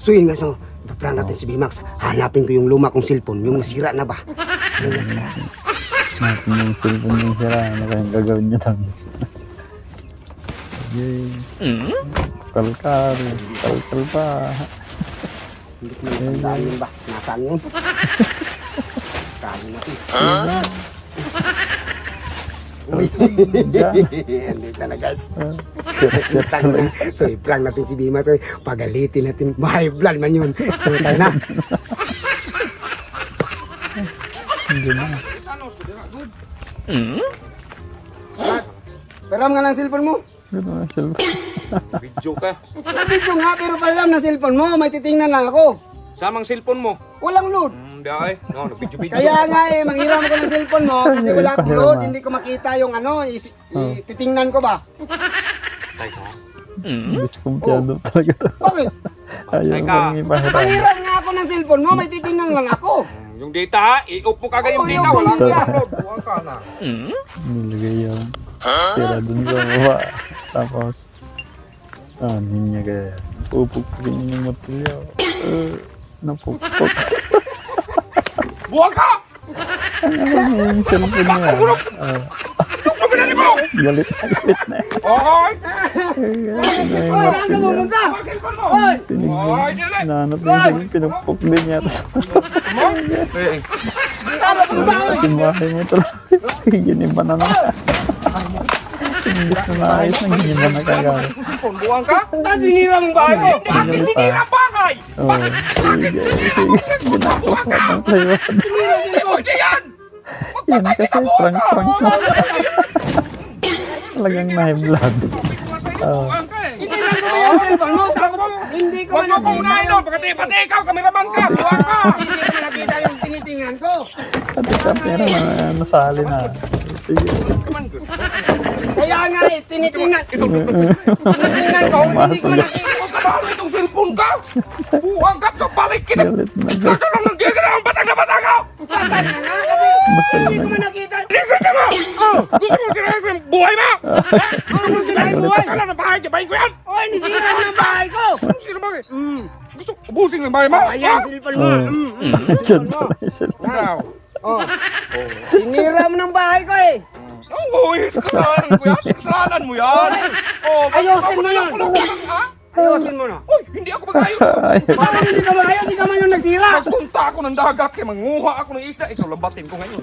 So yun nga, so, prank natin si Bimax. Hanapin ko yung luma kong cellphone, yung nasira na ba? Yung nasira. Natin yung cellphone yung sira. Ano kayang gagawin niya lang? Yay. Kalkal. Kalkal pa. Hindi ko matandaan yun ba? Nasaan yun? Kali natin. Uy, andito na guys. So i-prank natin si Bimax. So, pagalitin natin. Bahay blood man yun. So tayo na. Hindi na. Param nga ng cellphone mo. Gano'n ang cellphone. Video ka. Video nga, pero param ng cellphone mo. May titingnan lang ako. Samang cellphone mo. Walang load. Hindi ay. No, nag-video-video. Kaya nga manghiram ako ng cellphone mo kasi wala akong load. Hindi ko makita yung ano. Titingnan ko ba? Tay ka. Diskumpiyado talaga to. Bakit? Ayaw Teka. mo ipahiram. Manghiram nga ako ng cellphone mo. May titingnan lang ako. Yung data ha, i-off mo kagad yung Oo, data. yung Wala data. kang upload. Buwan ka na. Nilagay yung tira dun sa baba. Tapos, niya kaya. Pupukpukin yung material. Napukpuk. Buwan ka! Ano yung cellphone niya? Pagpapinali mo! Galit na galit na. Oy! Saan ka pumunta? Ang cellphone mo! Tinignan. Oy, dili! Nanap yung cellphone. Pinupuk din niya. Saan ka pumunta? Simbahay mo talaga. Giniba na naman. Hindi na naayos na giniba na kagaya. Cellphone, buwan ka? Saan sinira mong bahay mo? Bakit sinira ang bahay? Oo. Ginagawa ko ng playwood. Hindi pwede yan! Yan kasi prank-prank na. Talagang na-vlog. Buwan ka eh! Titingnan ko ba yung cellphone mo? Tapos hindi ko Huwag mo kong unahin doon! Pati ikaw, kameraman ka! Buwan ka! Hindi ko nakita yung tinitingnan ko. At ikaw pera na nasali na. Sige. Kaya nga tinitingnan. Tinitingnan ko, hindi ko nakita. Huwag ka ba itong cellphone ka? Buwan ka! So balik kita! Galit na galit. Kaka lang ng gigil ang basag na basag ako! Basag na nga kasi hindi ko man nakita. Gigil ka mo! Gusto mo sila yung buhay mo! Ano mo sila yung buhay? Kala ng bahay, gabahin ko yan! Oy, nisira mo ng bahay ko. Sino ba eh? Gusto ubusin ng bahay mo? Ayan, cellphone mo. Diyan pala yung cellphone. Ikaw. Oh. Sinira mo ng bahay ko eh. Uy, kasalanan mo yan! Kasalanan mo yan! Oh, Ayusin mo yan. Ha? Ayusin mo na. Uy, hindi ako mag-ayos! Bakit hindi ka maayaw? Hindi ka man yung nagsira. Nagpunta ako ng dagat kaya manguha ako ng isda. Ikaw labatin ko ngayon.